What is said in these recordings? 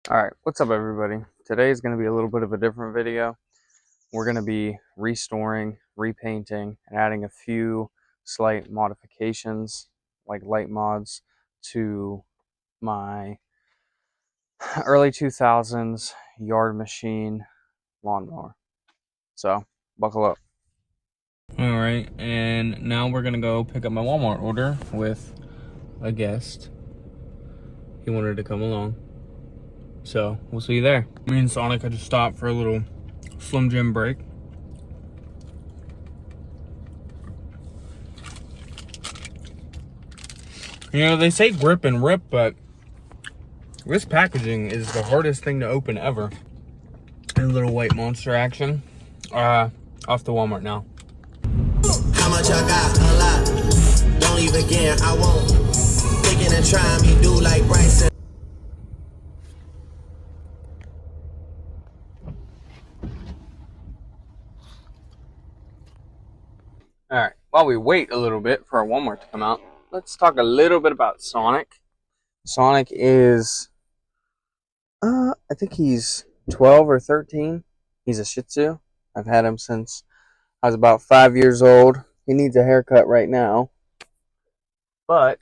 Alright, what's up everybody? Today is going to be a little bit of a different video. We're going to be restoring, repainting, and adding a few slight modifications, like light mods, to my early 2000s yard machine lawnmower. So, buckle up. Alright, and now we're going to go pick up my Walmart order with a guest. He wanted to come along. So, we'll see you there. Me and Sonic had to stop for a little Slim Jim break. You know, they say grip and rip, but this packaging is the hardest thing to open ever. A little white monster action. Off to Walmart now. How much I got? A lot. Don't leave again, I won't. Thinking and trying me do like Bryson. Alright, while we wait a little bit for our Walmart to come out, let's talk a little bit about Sonic. Sonic is, I think he's 12 or 13. He's a Shih Tzu. I've had him since I was about 5 years old. He needs a haircut right now. But,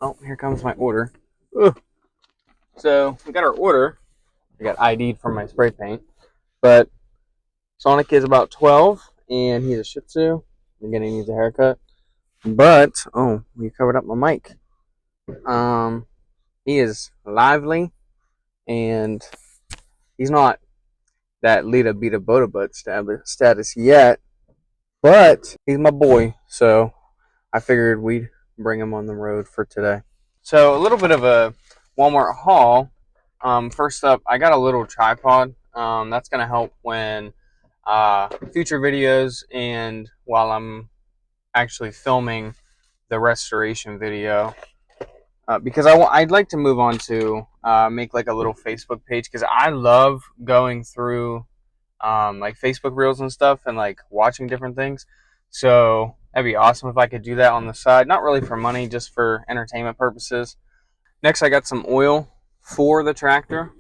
oh, here comes my order. Ugh. So, we got our order. I got ID'd from my spray paint. But, Sonic is about 12, and he's a Shih Tzu. Again, he needs a haircut. But, oh, we covered up my mic. He is lively, and he's not that Lita Beta Boda Butt status yet, but he's my boy, so I figured we'd bring him on the road for today. So, a little bit of a Walmart haul. First up, I got a little tripod. That's going to help when future videos and while I'm actually filming the restoration video, because I'd like to move on to make like a little Facebook page, because I love going through like Facebook Reels and stuff and like watching different things. So that'd be awesome if I could do that on the side, not really for money, just for entertainment purposes. Next, I got some oil for the tractor,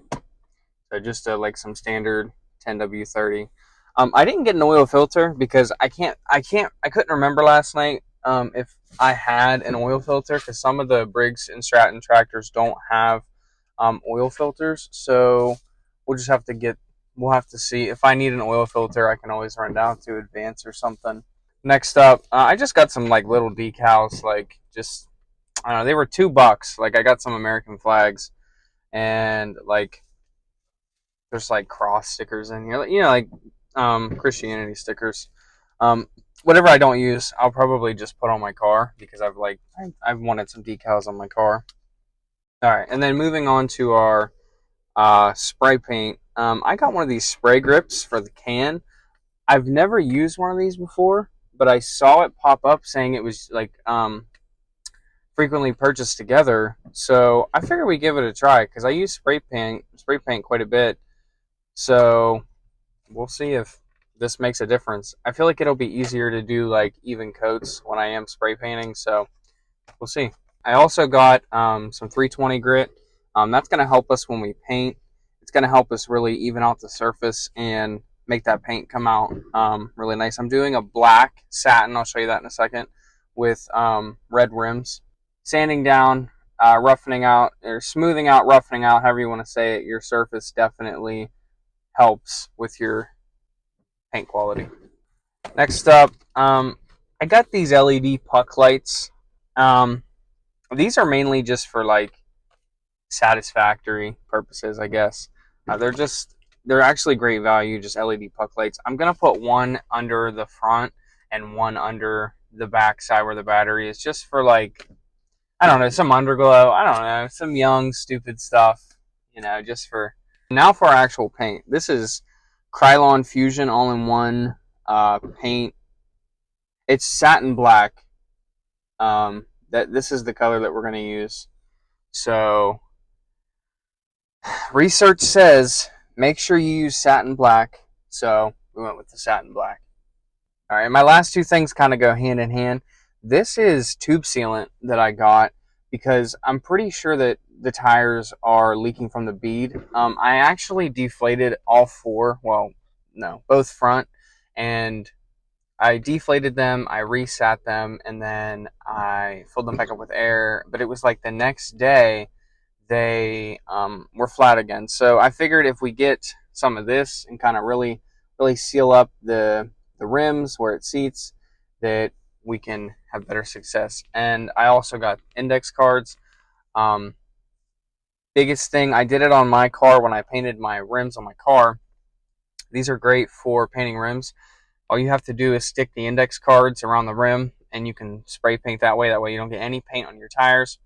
so just like some standard 10W30. I didn't get an oil filter because I couldn't remember last night if I had an oil filter, because some of the Briggs and Stratton tractors don't have oil filters. So we'll have to see. If I need an oil filter, I can always run down to Advance or something. Next up, I just got some like little decals, like just, I don't know, they were $2. Like I got some American flags, and like there's like cross stickers in here, you know, like Christianity stickers. Whatever I don't use, I'll probably just put on my car, because I've wanted some decals on my car. All right, and then moving on to our spray paint. I got one of these spray grips for the can. I've never used one of these before, but I saw it pop up saying it was like frequently purchased together. So I figured we'd give it a try, because I use spray paint quite a bit. So we'll see if this makes a difference. I feel like it'll be easier to do like even coats when I am spray painting, so we'll see. I also got some 320 grit. That's going to help us when we paint. It's going to help us really even out the surface and make that paint come out really nice. I'm doing a black satin, I'll show you that in a second, with red rims. Sanding down, roughening out, or smoothing out, roughening out, however you want to say it, your surface definitely helps with your paint quality. Next up, I got these LED puck lights. These are mainly just for like satisfactory purposes, I guess. They're actually great value, just LED puck lights. I'm gonna put one under the front and one under the back side where the battery is, just for like, I don't know, some underglow. I don't know, some young stupid stuff, you know, just for. Now for our actual paint. This is Krylon Fusion all-in-one paint. It's satin black. This is the color that we're going to use. So research says make sure you use satin black. So we went with the satin black. All right, my last two things kind of go hand in hand. This is tube sealant that I got because I'm pretty sure that the tires are leaking from the bead. I actually deflated all four, well, no, both front, and I deflated them, I resat them, and then I filled them back up with air. But it was like the next day they were flat again. So I figured if we get some of this and kind of really seal up the rims where it seats, that we can have better success. And I also got index cards. Um, Biggest thing, I did it on my car when I painted my rims on my car. These are great for painting rims. All you have to do is stick the index cards around the rim, and you can spray paint that way. That way you don't get any paint on your tires.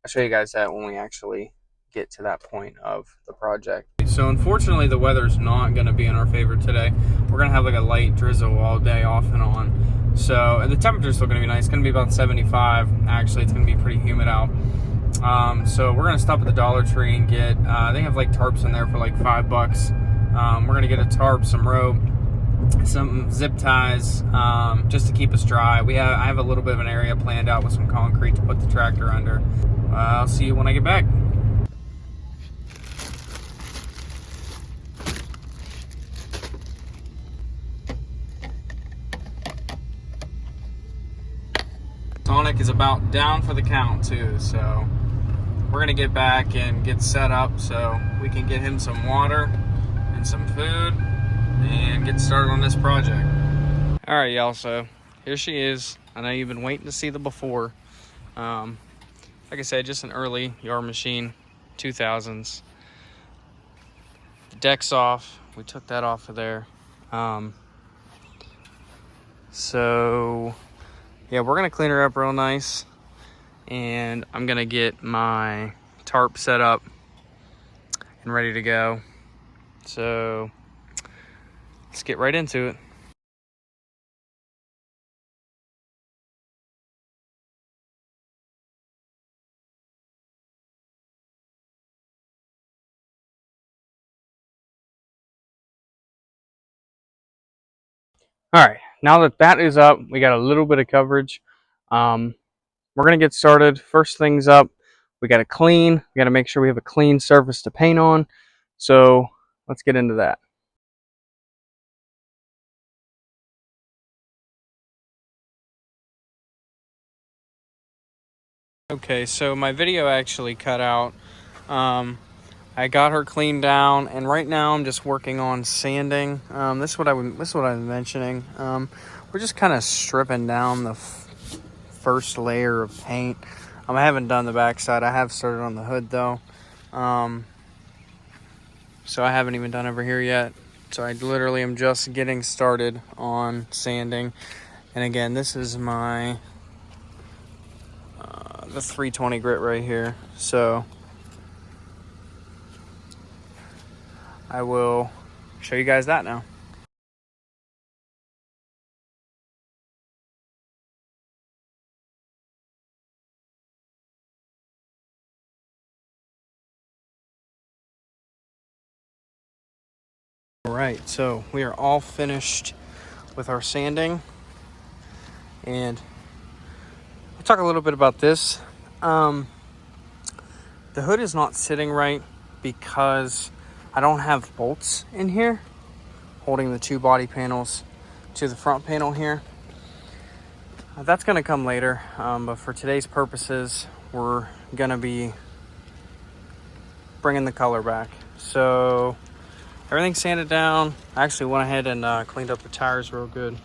I'll show you guys that when we actually get to that point of the project. So unfortunately the weather's not going to be in our favor today. We're going to have like a light drizzle all day off and on. So, and the temperature's still going to be nice. It's going to be about 75. Actually, it's going to be pretty humid out. So we're going to stop at the Dollar Tree and get, they have like tarps in there for like $5. We're going to get a tarp, some rope, some zip ties, just to keep us dry. I have a little bit of an area planned out with some concrete to put the tractor under. I'll see you when I get back. Tonic is about down for the count too, so we're gonna get back and get set up so we can get him some water and some food and get started on this project. All right, y'all, so here she is. I know you've been waiting to see the before. Like I said, just an early yard machine, 2000s. The deck's off. We took that off of there. So yeah, we're gonna clean her up real nice, and I'm gonna get my tarp set up and ready to go. So let's get right into it. All right, now that that is up, we got a little bit of coverage. We're gonna get started. First things up, we gotta clean. We gotta make sure we have a clean surface to paint on. So let's get into that. Okay, so my video actually cut out. I got her cleaned down, and right now I'm just working on sanding. This is what I was mentioning. We're just kind of stripping down the first layer of paint. I haven't done the backside. I have started on the hood though. So I haven't even done over here yet. So I literally am just getting started on sanding. And again, this is my the 320 grit right here. So I will show you guys that now. All right, so we are all finished with our sanding, and we'll talk a little bit about this. The hood is not sitting right because I don't have bolts in here holding the two body panels to the front panel here. That's going to come later, but for today's purposes, we're going to be bringing the color back. So everything's sanded down. I actually went ahead and cleaned up the tires real good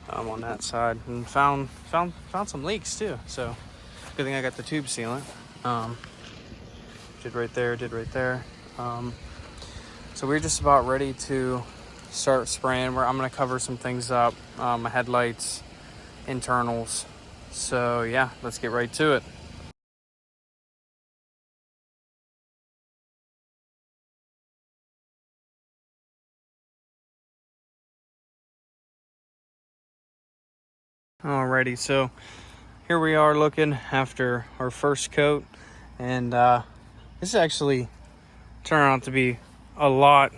on that side, and found some leaks too. So good thing I got the tube sealant. Did right there. So we're just about ready to start spraying. I'm gonna cover some things up, my headlights, internals. So yeah, let's get right to it. Alrighty, so here we are looking after our first coat, and this is actually turned out to be a lot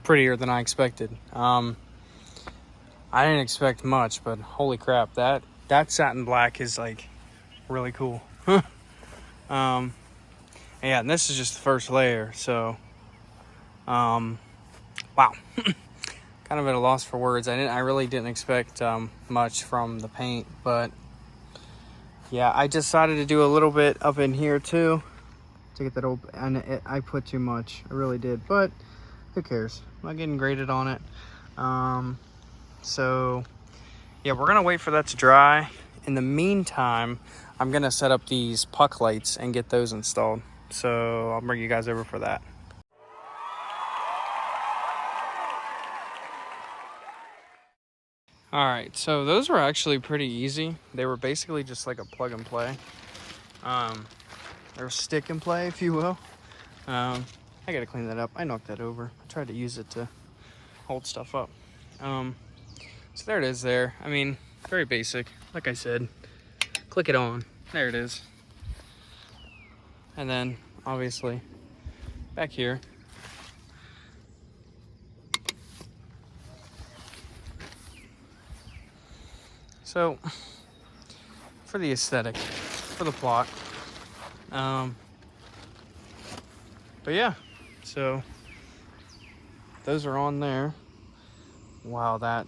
prettier than I expected. I didn't expect much, but holy crap, that satin black is like really cool. Yeah, and this is just the first layer, so wow. Kind of at a loss for words. I really didn't expect much from the paint, but yeah, I decided to do a little bit up in here too to get that old, and I put too much. I really did, but who cares? I'm not getting graded on it. So yeah, we're gonna wait for that to dry. In the meantime, I'm gonna set up these puck lights and get those installed. So I'll bring you guys over for that. All right, so those were actually pretty easy. They were basically just like a plug and play, or stick and play, if you will. I gotta clean that up. I knocked that over. I tried to use it to hold stuff up. So there it is there. I mean, very basic. Like I said, click it on. There it is. And then, obviously, back here, so for the aesthetic, for the plot. But yeah, so those are on there. Wow, that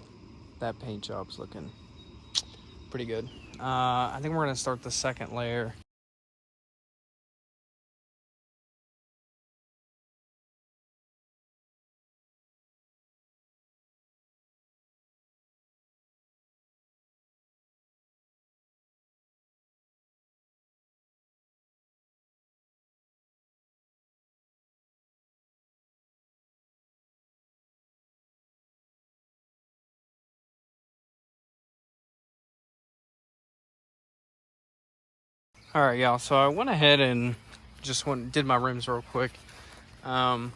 paint job's looking pretty good. I think we're gonna start the second layer. All right, y'all. So I went ahead and just did my rims real quick. Got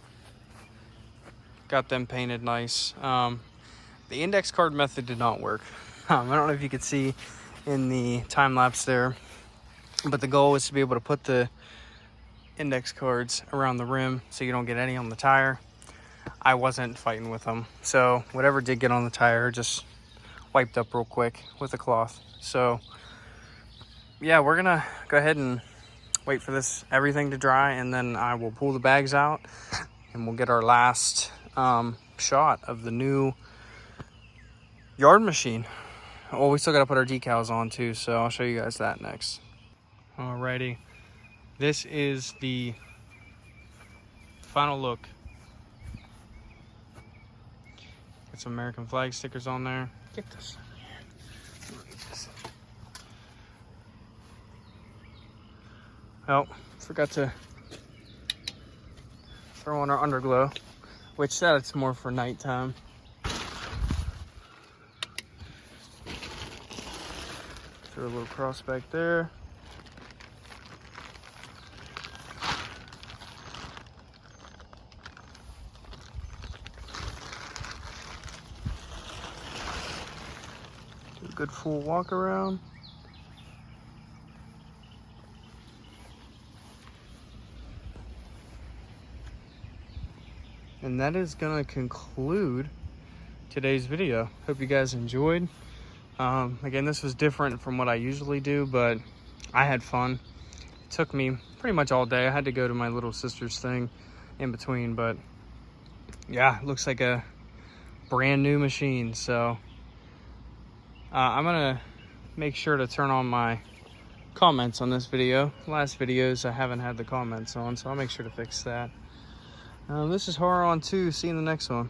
them painted nice. The index card method did not work. I don't know if you could see in the time lapse there, but the goal was to be able to put the index cards around the rim so you don't get any on the tire. I wasn't fighting with them, so whatever did get on the tire just wiped up real quick with a cloth. So yeah, we're gonna go ahead and wait for everything to dry, and then I will pull the bags out and we'll get our last shot of the new yard machine. Well, we still got to put our decals on too, so I'll show you guys that next. Alrighty, this is the final look. Got some American flag stickers on there. Get this over here. Oh, forgot to throw on our underglow, which that's more for nighttime. Throw a little cross back there. Do a good full walk around. And that is gonna conclude today's video. Hope you guys enjoyed. Again, this was different from what I usually do, but I had fun. It took me pretty much all day. I had to go to my little sister's thing in between, but yeah, it looks like a brand new machine. So I'm gonna make sure to turn on my comments on this video. Last videos I haven't had the comments on, so I'll make sure to fix that. This is Horror on 2. See you in the next one.